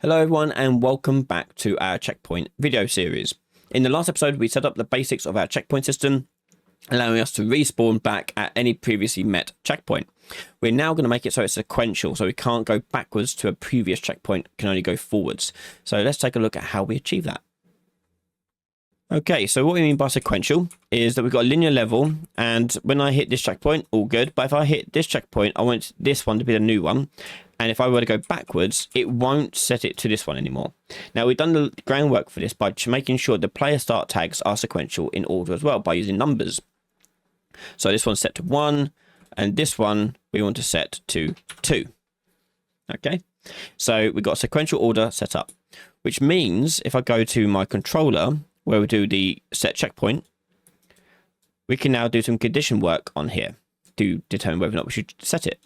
Hello everyone and welcome back to our checkpoint video series. In the last episode we set up the basics of our checkpoint system, allowing us to respawn back at any previously met checkpoint. We're now going to make it so it's sequential, so we can't go backwards to a previous checkpoint, can only go forwards. So let's take a look at how we achieve that. Okay, so what we mean by sequential is that we've got a linear level, and when I hit this checkpoint, all good. But if I hit this checkpoint, I want this one to be the new one. And if I were to go backwards, it won't set it to this one anymore. Now, we've done the groundwork for this by making sure the player start tags are sequential in order as well by using numbers. So this one's set to 1, and this one we want to set to 2. Okay, so we've got a sequential order set up, which means if I go to my controller, where we do the set checkpoint, we can now do some condition work on here to determine whether or not we should set it.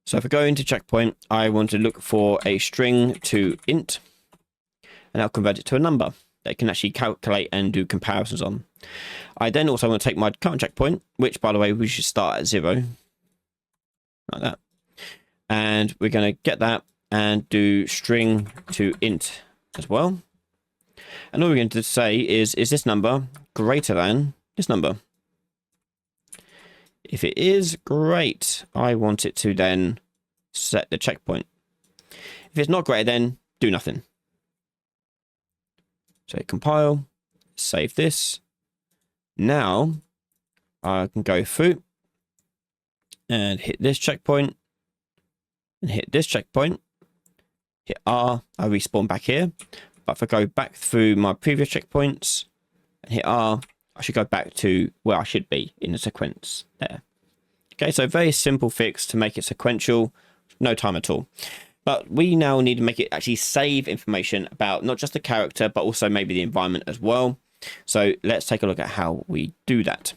So if I go into checkpoint, I want to look for a string to int, and I'll convert it to a number that I can actually calculate and do comparisons on. I then also want to take my current checkpoint, which by the way, we should start at 0, like that. And we're going to get that and do string to int as well. And all we're going to say is this number greater than this number? If it is, great. I want it to then set the checkpoint. If it's not greater than, do nothing. So compile, save this. Now I can go through and hit this checkpoint and hit this checkpoint. Hit R, I respawn back here. But if I go back through my previous checkpoints and hit R, I should go back to where I should be in the sequence there. Okay, so very simple fix to make it sequential, no time at all. But we now need to make it actually save information about not just the character, but also maybe the environment as well. So let's take a look at how we do that.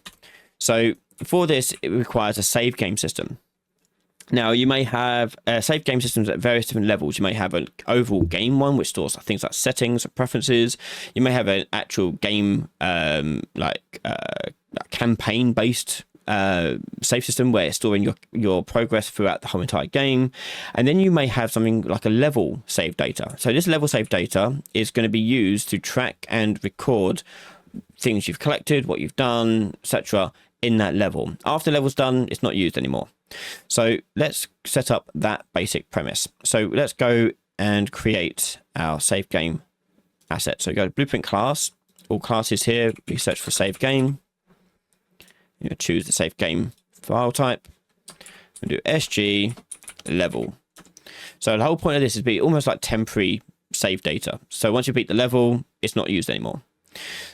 So for this, it requires a save game system. Now, you may have save game systems at various different levels. You may have an overall game one, which stores things like settings or preferences. You may have an actual game, campaign-based save system where it's storing your progress throughout the whole entire game. And then you may have something like a level save data. So this level save data is going to be used to track and record things you've collected, what you've done, etc. in that level. After level's done, it's not used anymore. So let's set up that basic premise. So let's go and create our save game asset. So go to blueprint class, all classes here, we search for save game. You choose the save game file type and do SG level. So the whole point of this is be almost like temporary save data. So once you beat the level, it's not used anymore.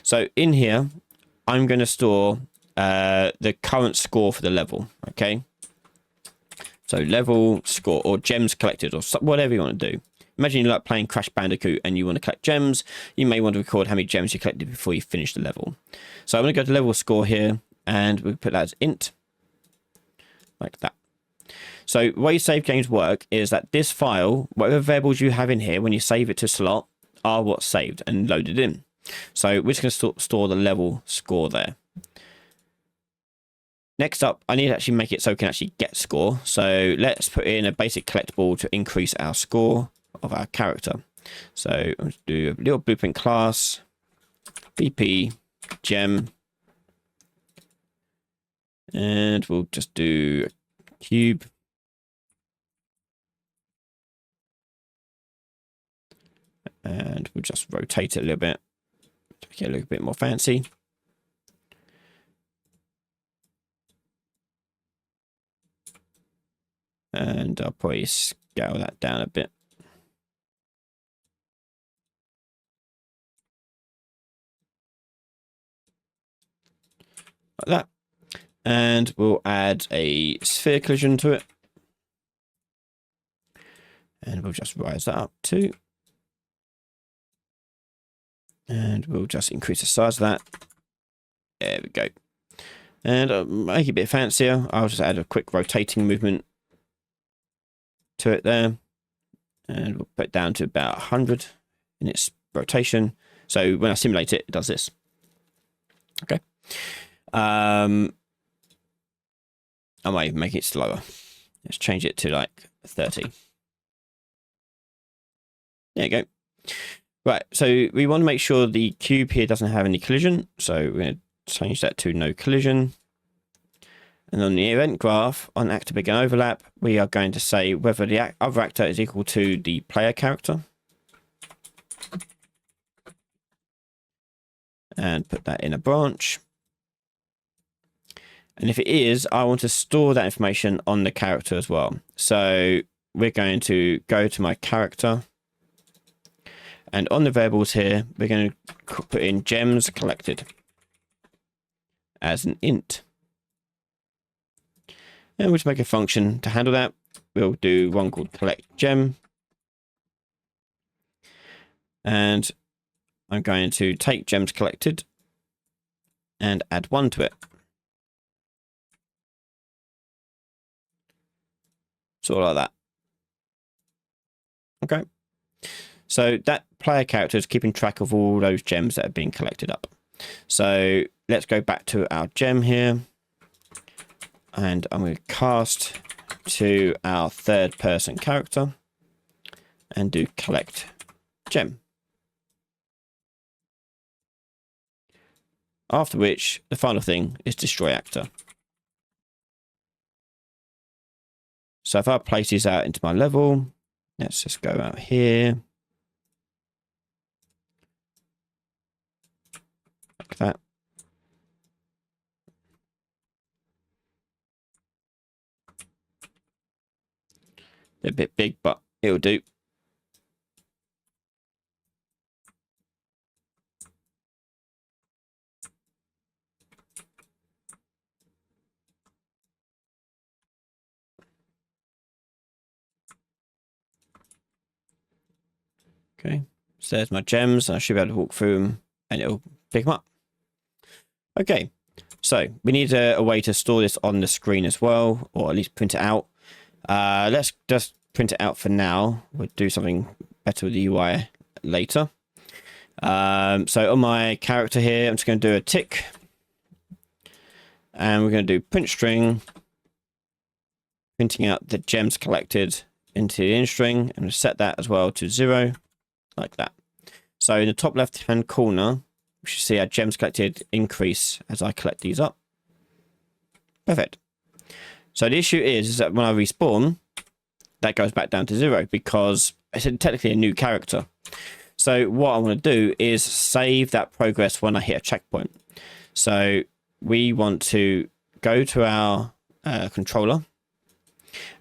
So in here, I'm going to store the current score for the level. Okay. So level score or gems collected or whatever you want to do. Imagine you like playing Crash Bandicoot and you want to collect gems. You may want to record how many gems you collected before you finish the level. So I'm going to go to level score here and we'll put that as int like that. So the way save games work is that this file, whatever variables you have in here, when you save it to slot, are what's saved and loaded in. So we're just going to store the level score there. Next up, I need to actually make it so we can actually get score. So let's put in a basic collectible to increase our score of our character. So I'm going to do a little blueprint class, BP gem, and we'll just do a cube. And we'll just rotate it a little bit to make it a little bit more fancy. And I'll probably scale that down a bit. Like that. And we'll add a sphere collision to it. And we'll just rise that up too. And we'll just increase the size of that. There we go. And I'll make it a bit fancier. I'll just add a quick rotating movement to it there, and we'll put it down to about 100 in its rotation. So when I simulate it, it does this. Okay. I might even make it slower. Let's change it to like 30. There you go. Right, so we want to make sure the cube here doesn't have any collision. So we're going to change that to no collision. And on the event graph, on actor begin overlap, we are going to say whether the other actor is equal to the player character. And put that in a branch. And if it is, I want to store that information on the character as well. So we're going to go to my character. And on the variables here, we're going to put in gems collected as an int. And we'll just make a function to handle that. We'll do one called collect gem. And I'm going to take gems collected and add 1 to it. Sort of like that. Okay. So that player character is keeping track of all those gems that are being collected up. So let's go back to our gem here. And I'm going to cast to our third person character and do collect gem. After which, the final thing is destroy actor. So if I place these out into my level, let's just go out here. Like that. They're a bit big, but it'll do. Okay, so there's my gems. I should be able to walk through them and it'll pick them up. Okay, so we need a way to store this on the screen as well, or at least print it out. Let's just print it out for now. We'll do something better with the UI later. So on my character here, I'm just going to do a tick. And we're going to do print string, printing out the gems collected into the in string, and set that as well to 0, like that. So in the top left hand corner, we should see our gems collected increase as I collect these up. Perfect. So the issue is that when I respawn, that goes back down to 0 because it's technically a new character. So what I want to do is save that progress when I hit a checkpoint. So we want to go to our controller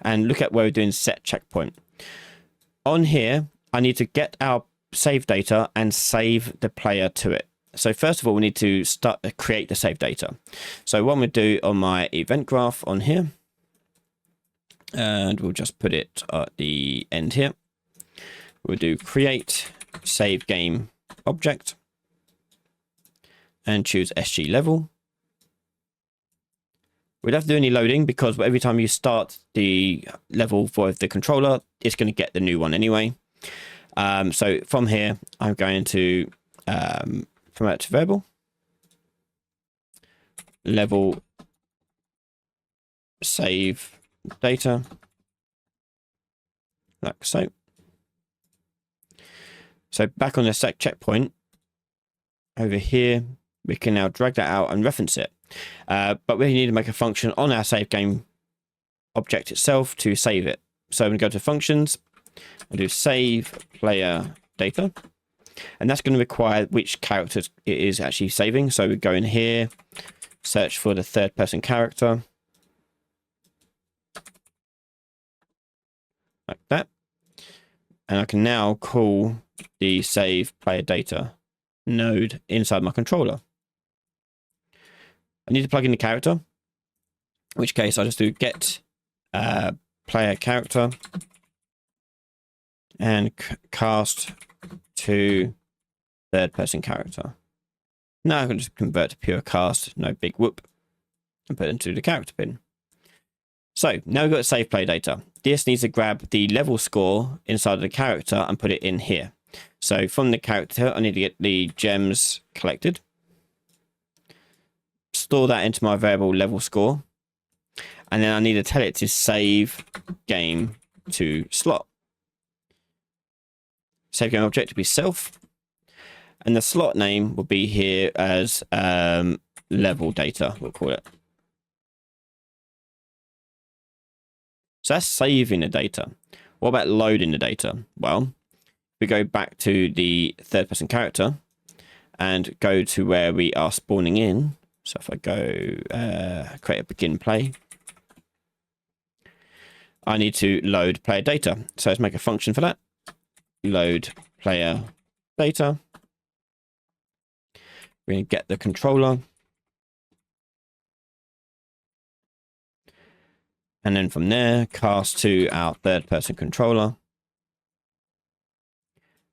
and look at where we're doing set checkpoint. On here, I need to get our save data and save the player to it. So first of all, we need to create the save data. So what I'm going to do on my event graph on here, and we'll just put it at the end here. We'll do create save game object and choose SG level. We don't have to do any loading because every time you start the level for the controller, it's going to get the new one anyway. So from here, I'm going to promote to variable level save data, like so. So back on the set checkpoint over here, we can now drag that out and reference it. But we need to make a function on our save game object itself to save it. So I'm going to go to functions and do save player data. And that's going to require which characters it is actually saving. So we go in here, search for the third person character. Like that. And I can now call the save player data node inside my controller. I need to plug in the character, in which case I just do get player character and cast to third person character. Now I can just convert to pure cast, no big whoop, and put it into the character bin. So now we've got save play data. This needs to grab the level score inside of the character and put it in here. So from the character, I need to get the gems collected, store that into my variable level score, and then I need to tell it to save game to slot. save game object to be self, and the slot name will be here as level data, we'll call it. So that's saving the data. What about loading the data? Well, we go back to the third person character and go to where we are spawning in. So if I go create a begin play, I need to load player data. So let's make a function for that. Load player data. We're going to get the controller. And then from there, cast to our third person controller.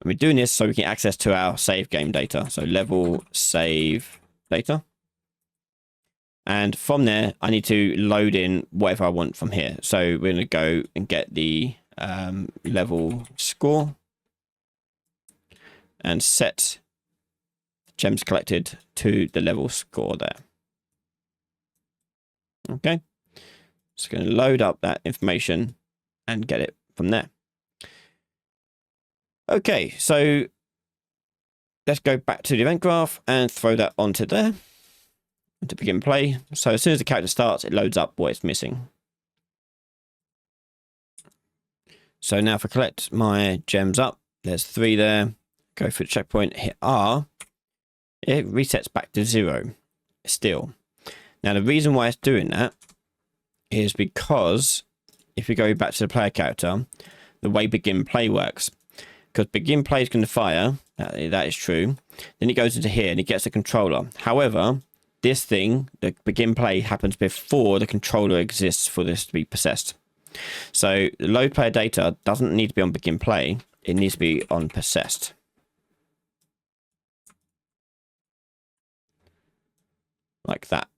And we're doing this so we can access to our save game data. So level save data. And from there, I need to load in whatever I want from here. So we're going to go and get the level score and set gems collected to the level score there. Okay. Just going to load up that information and get it from there. Okay, so let's go back to the event graph and throw that onto there to begin play. So as soon as the character starts, it loads up what it's missing. So now if I collect my gems up, there's 3 there. Go through the checkpoint, hit R. It resets back to 0 still. Now the reason why it's doing that is because if we go back to the player character, the way begin play works, because begin play is going to fire, that is true. Then it goes into here and it gets the controller. However, this thing, the begin play, happens before the controller exists for this to be possessed. So the load player data doesn't need to be on begin play, it needs to be on possessed. Like that.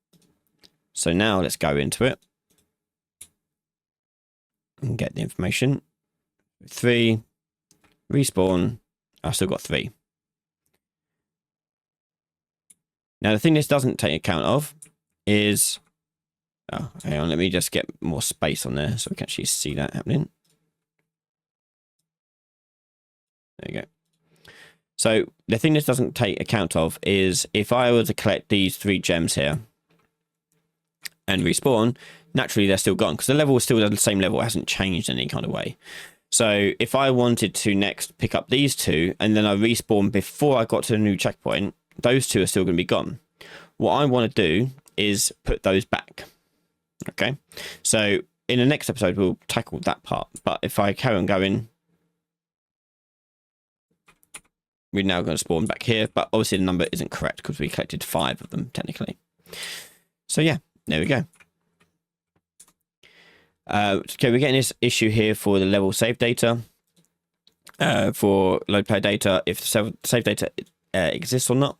So now let's go into it and get the information. 3, respawn. I've still got 3. Now the thing this doesn't take account of is, oh, hang on, let me just get more space on there so we can actually see that happening. There you go. So the thing this doesn't take account of is if I were to collect these 3 gems here and respawn, naturally they're still gone because the level is still at the same level. It hasn't changed in any kind of way. So if I wanted to next pick up these 2 and then I respawn before I got to the new checkpoint, those 2 are still going to be gone. What I want to do is put those back. Okay. So in the next episode, we'll tackle that part. But if I carry on going, we're now going to spawn back here, but obviously the number isn't correct because we collected 5 of them technically. So yeah, there we go. Okay, we're getting this issue here for the level save data, for load player data, if the save data exists or not.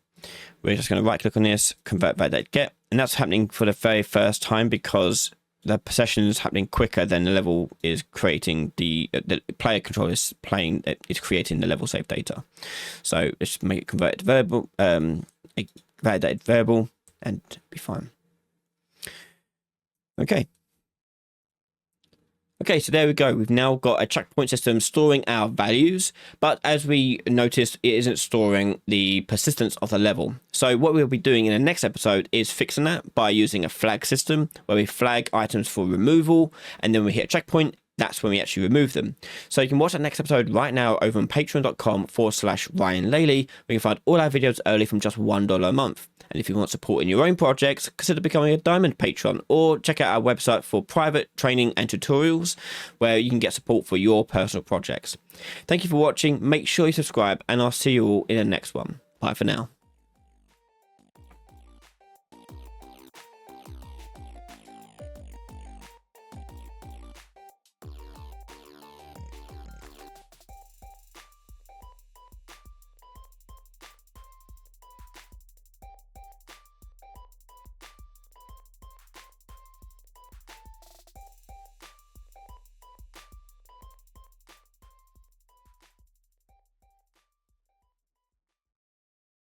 We're just going to right click on this, convert validate get, and that's happening for the very first time because the possession is happening quicker than the level is creating the player controller is creating the level save data. So let's make it convert to variable, a validated variable, and be fine. Okay. Okay, so there we go. We've now got a checkpoint system storing our values, but as we noticed, it isn't storing the persistence of the level. So what we'll be doing in the next episode is fixing that by using a flag system where we flag items for removal, and then we hit a checkpoint. That's when we actually remove them. So you can watch that next episode right now over on patreon.com/Ryan Laley. We can find all our videos early from just $1 a month. And if you want support in your own projects, consider becoming a Diamond Patron or check out our website for private training and tutorials where you can get support for your personal projects. Thank you for watching. Make sure you subscribe and I'll see you all in the next one. Bye for now.